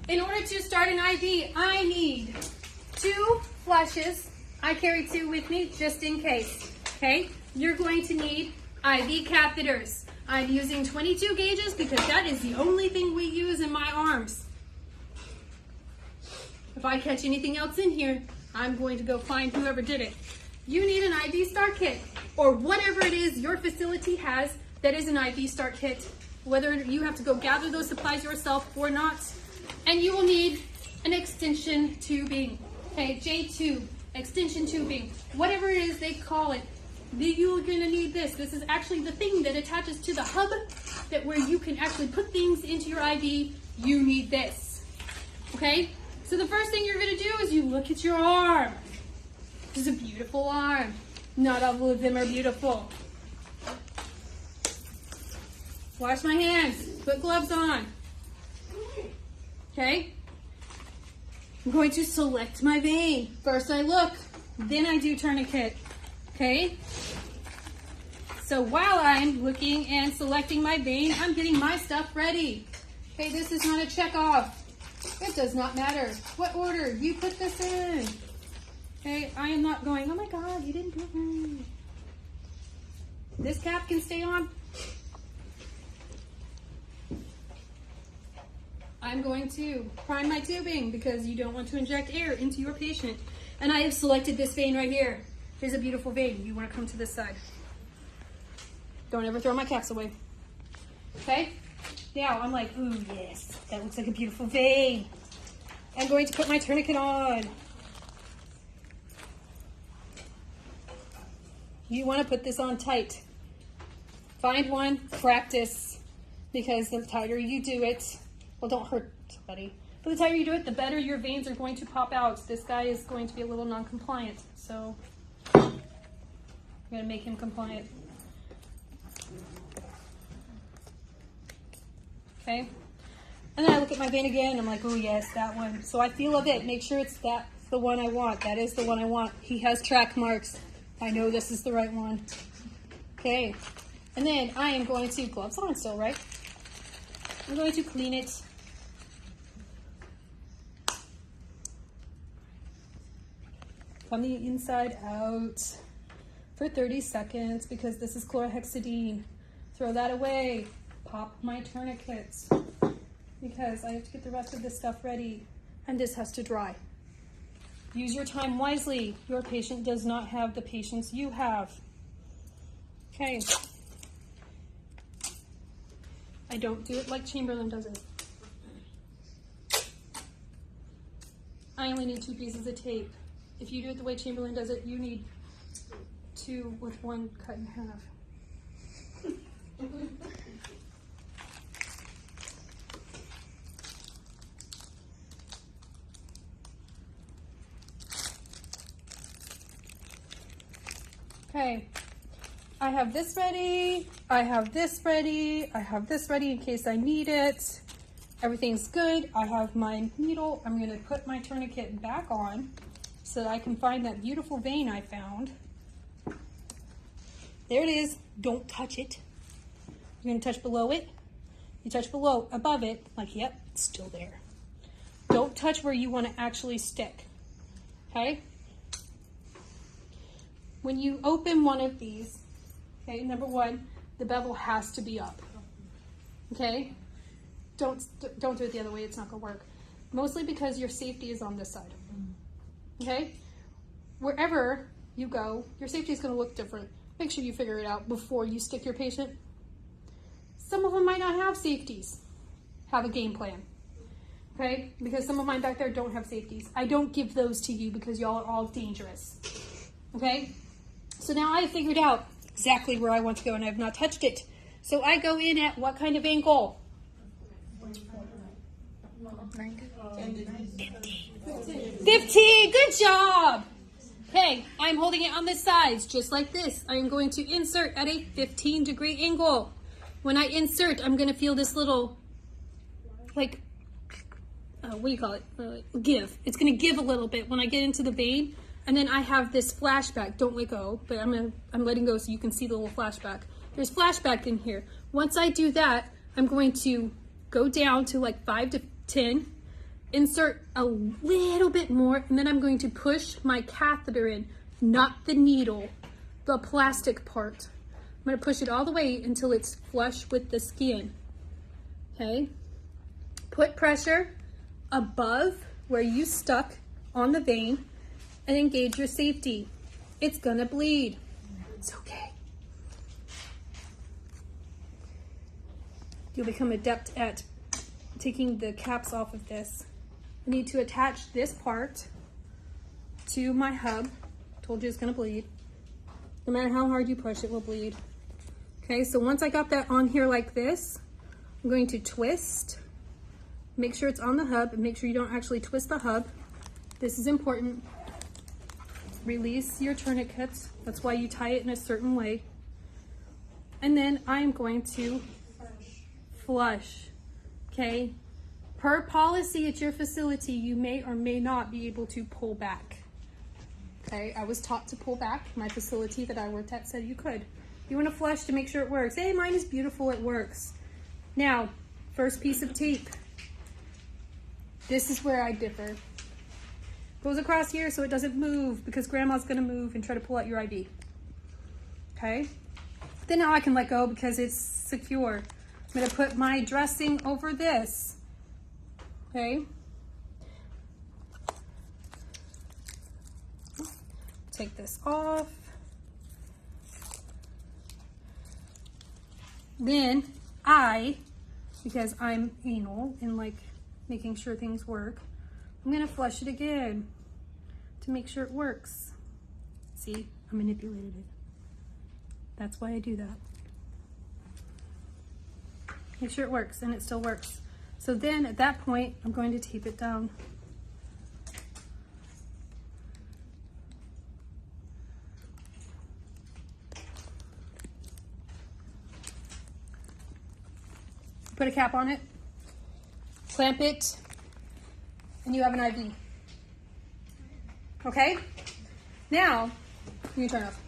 In order to start an IV, I need 2 flushes. I carry 2 with me just in case, okay? You're going to need IV catheters. I'm using 22 gauges because that is the only thing we use in my arms. If I catch anything else in here, I'm going to go find whoever did it. You need an IV start kit or whatever it is your facility has that is an IV start kit, whether you have to go gather those supplies yourself or not. And you will need an extension tubing, okay, J-tube, extension tubing, whatever it is they call it. You're gonna need this. This is actually the thing that attaches to the hub that where you can actually put things into your IV. You need this, okay? So the first thing you're gonna do is you look at your arm. This is a beautiful arm. Not all of them are beautiful. Wash my hands, put gloves on. Okay? I'm going to select my vein. First I look, then I do tourniquet. Okay? So while I'm looking and selecting my vein, I'm getting my stuff ready. Okay, this is not a check off. It does not matter what order you put this in. Okay, I am not going, oh my God, you didn't do it right. This cap can stay on. I'm going to prime my tubing because you don't want to inject air into your patient. And I have selected this vein right here. Here's a beautiful vein. You want to come to this side. Don't ever throw my caps away. Okay? Now I'm like, ooh, yes, that looks like a beautiful vein. I'm going to put my tourniquet on. You want to put this on tight. Find one, practice, because the tighter you do it, well, don't hurt somebody, but the tighter you do it, the better your veins are going to pop out. This guy is going to be a little non-compliant, so I'm going to make him compliant. Okay, and then I look at my vein again, and I'm like, oh yes, that one. So I feel of it, make sure it's the one I want. That is the one I want. He has track marks. I know this is the right one. Okay, and then I am going to, gloves on still, right? I'm going to clean it. From the inside out for 30 seconds because this is chlorhexidine. Throw that away. Pop my tourniquets because I have to get the rest of this stuff ready and this has to dry. Use your time wisely. Your patient does not have the patience you have. Okay. I don't do it like Chamberlain does it. I only need 2 pieces of tape. If you do it the way Chamberlain does it, you need 2 with 1 cut in half. Okay, I have this ready, I have this ready, I have this ready in case I need it. Everything's good. I have my needle. I'm going to put my tourniquet back on so that I can find that beautiful vein I found. There it is. Don't touch it. You're going to touch below it. You touch below, above it, like, yep, it's still there. Don't touch where you want to actually stick. Okay? When you open one of these, okay, number 1, the bevel has to be up. Okay? Don't do it the other way, it's not gonna work. Mostly because your safety is on this side. Okay? Wherever you go, your safety is gonna look different. Make sure you figure it out before you stick your patient. Some of them might not have safeties. Have a game plan. Okay? Because some of mine back there don't have safeties. I don't give those to you because y'all are all dangerous. Okay? So now I've figured out exactly where I want to go and I have not touched it. So I go in at what kind of angle? 15, good job. Okay, I'm holding it on the sides just like this. I'm going to insert at a 15-degree angle. When I insert, I'm going to feel this little, like, what do you call it? Give. It's going to give a little bit when I get into the vein. And then I have this flashback. Don't let go, but I'm letting go so you can see the little flashback. There's flashback in here. Once I do that, I'm going to go down to like 5 to 10, insert a little bit more, and then I'm going to push my catheter in, not the needle, the plastic part. I'm going to push it all the way until it's flush with the skin. Okay? Put pressure above where you stuck on the vein and engage your safety. It's going to bleed. It's okay. You'll become adept at taking the caps off of this. I need to attach this part to my hub. Told you it's gonna bleed. No matter how hard you push, it will bleed. Okay, so once I got that on here like this, I'm going to twist. Make sure it's on the hub and make sure you don't actually twist the hub. This is important. Release your tourniquets. That's why you tie it in a certain way. And then I'm going to flush, okay? Per policy at your facility, you may or may not be able to pull back. Okay, I was taught to pull back. My facility that I worked at said you could. You want to flush to make sure it works. Hey, mine is beautiful, it works. Now, first piece of tape. This is where I differ. Goes across here so it doesn't move because grandma's gonna move and try to pull out your IV. Okay? Then now I can let go because it's secure. I'm gonna put my dressing over this. Okay? Take this off. Then because I'm anal and like making sure things work, I'm gonna flush it again to make sure it works. See, I manipulated it. That's why I do that. Make sure it works, and it still works. So then at that point, I'm going to tape it down. Put a cap on it, clamp it, and you have an IV. Okay? Now, you can turn off.